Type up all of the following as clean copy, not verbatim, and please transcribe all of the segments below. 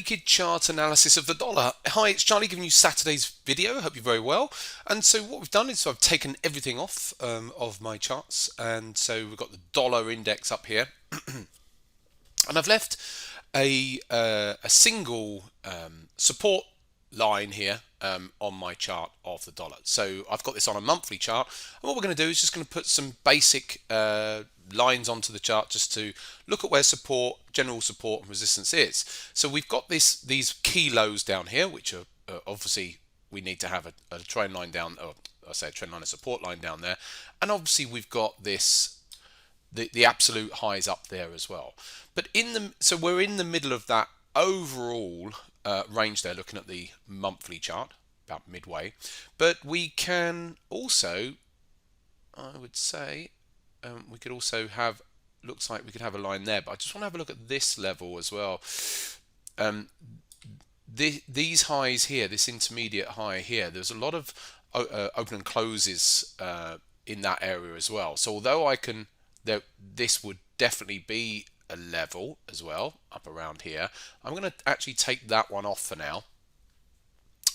naked chart analysis of the dollar. Hi, it's Charlie giving you Saturday's video. Hope you're very well. And so what we've done is I've taken everything off of my charts, and so we've got the dollar index up here, and I've left a single support line here on my chart of the dollar. So I've got this on a monthly chart, and what we're going to do is just going to put some basic lines onto the chart just to look at where support, general support and resistance is. So we've got these key lows down here, which are obviously we need to have a trend line down, or I say a trend line, a support line down there, and obviously we've got this the absolute highs up there as well. But so we're in the middle of that overall range there, looking at the monthly chart, about midway. But we can also, I would say, we could also have, looks like we could have a line there, but I just want to have a look at this level as well. These highs here, this intermediate high here, there's a lot of open and closes in that area as well. So although this would definitely be a level as well up around here, I'm going to actually take that one off for now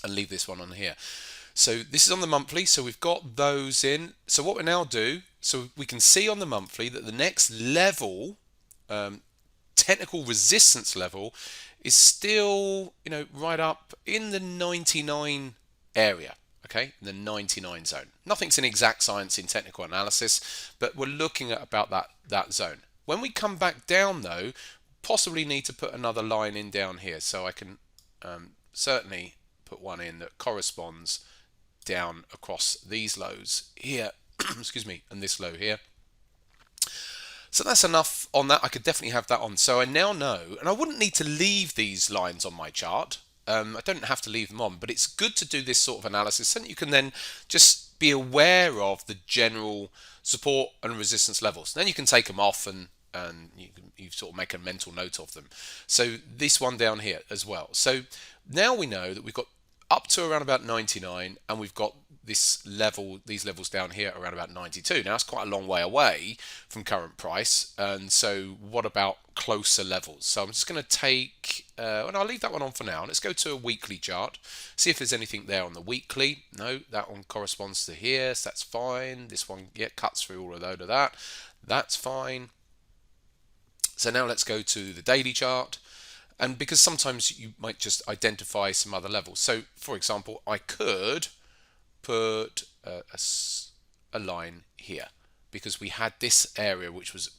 and leave this one on here. So this is on the monthly, so we've got those in. So what we now do, so we can see on the monthly that the next level, technical resistance level, is still, right up in the 99 area. Okay, in the 99 zone. Nothing's an exact science in technical analysis, but we're looking at about that zone. When we come back down though, possibly need to put another line in down here. So I can certainly put one in that corresponds down across these lows here, excuse me, and this low here. So that's enough on that. I could definitely have that on. So I now know, and I wouldn't need to leave these lines on my chart. I don't have to leave them on, but it's good to do this sort of analysis so that you can then just be aware of the general support and resistance levels. Then you can take them off and you sort of make a mental note of them. So this one down here as well. So now we know that we've got up to around about 99, and we've got these levels down here around about 92. Now that's quite a long way away from current price, and so what about closer levels? So I'm just going to take, and I'll leave that one on for now. Let's go to a weekly chart, see if there's anything there on the weekly. No, that one corresponds to here, so that's fine. This one, yeah, cuts through all of that. That's fine. So now let's go to the daily chart. And because sometimes you might just identify some other levels. So, for example, I could put a line here because we had this area which has just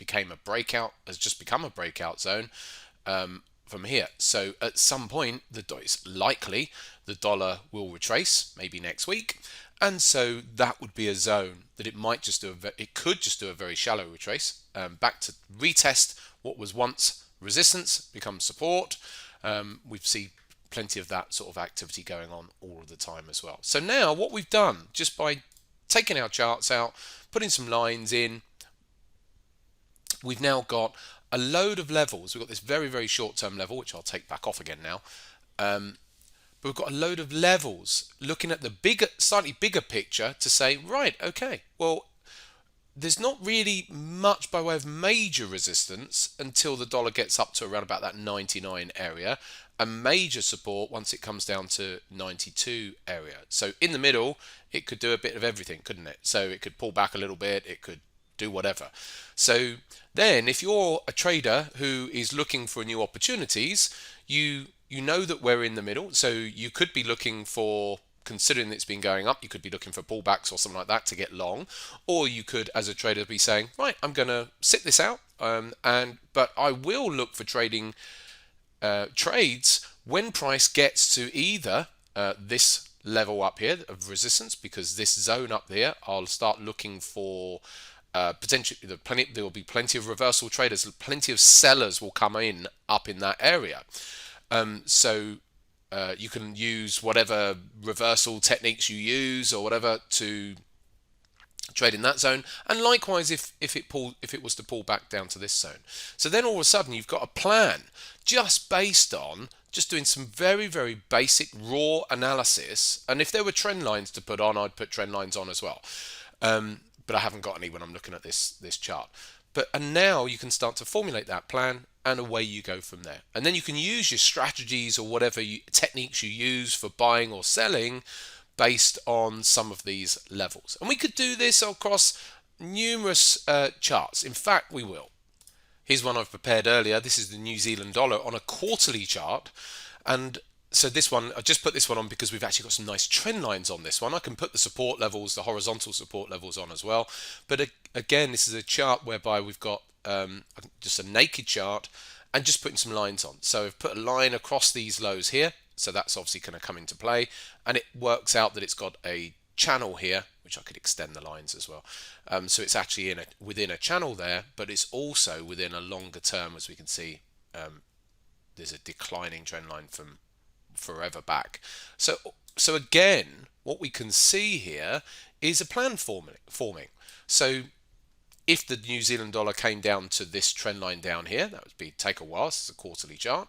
become a breakout zone from here. So at some point, it's likely the dollar will retrace, maybe next week, and so that would be a zone that it could just do a very shallow retrace back to retest what was once resistance, becomes support. We've seen plenty of that sort of activity going on all of the time as well. So now what we've done, just by taking our charts out, putting some lines in, we've now got a load of levels. We've got this very, very short-term level, which I'll take back off again now. But we've got a load of levels looking at the slightly bigger picture to say, right, okay, well, there's not really much by way of major resistance until the dollar gets up to around about that 99 area, and major support once it comes down to 92 area. So in the middle, it could do a bit of everything, couldn't it? So it could pull back a little bit, it could do whatever. So then if you're a trader who is looking for new opportunities, you know that we're in the middle. So you could be looking for, considering it's been going up, you could be looking for pullbacks or something like that to get long, or you could, as a trader, be saying, right, I'm going to sit this out, but I will look for trading trades when price gets to either this level up here of resistance, because this zone up there, I'll start looking for potentially there will be plenty of reversal traders, plenty of sellers will come in up in that area. So you can use whatever reversal techniques you use or whatever to trade in that zone, and likewise if it was to pull back down to this zone. So then all of a sudden you've got a plan just based on just doing some very, very basic raw analysis. And if there were trend lines to put on, I'd put trend lines on as well, but I haven't got any when I'm looking at this chart. And now you can start to formulate that plan, and away you go from there. And then you can use your strategies or whatever techniques you use for buying or selling based on some of these levels. And we could do this across numerous charts. In fact, we will. Here's one I've prepared earlier. This is the New Zealand dollar on a quarterly chart. And so this one, I just put this one on because we've actually got some nice trend lines on this one. I can put the support levels, the horizontal support levels on as well. But again, this is a chart whereby we've got just a naked chart and just putting some lines on. So I've put a line across these lows here. So that's obviously going to come into play. And it works out that it's got a channel here, which I could extend the lines as well. So it's actually within a channel there, but it's also within a longer term, as we can see. There's a declining trend line from forever back. So again, what we can see here is a plan forming. So if the New Zealand dollar came down to this trend line down here, that would take a while. It's a quarterly chart.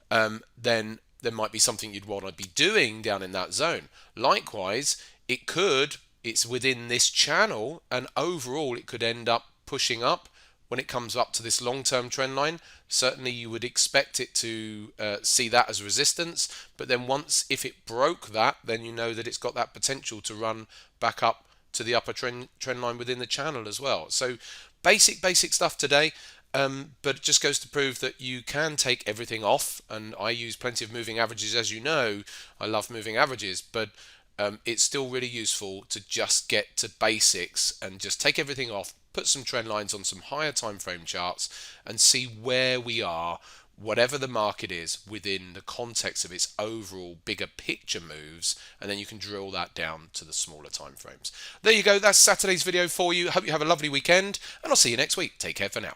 Then there might be something you'd want to be doing down in that zone. Likewise, it's within this channel, and overall it could end up pushing up when it comes up to this long-term trend line. Certainly you would expect it to see that as resistance, but then if it broke that, then you know that it's got that potential to run back up to the upper trend line within the channel as well. So basic stuff today. But it just goes to prove that you can take everything off, and I use plenty of moving averages, as you know. I love moving averages, but it's still really useful to just get to basics and just take everything off, put some trend lines on some higher time frame charts, and see where we are, whatever the market is, within the context of its overall bigger picture moves, and then you can drill that down to the smaller time frames. There you go. That's Saturday's video for you. Hope you have a lovely weekend, and I'll see you next week. Take care for now.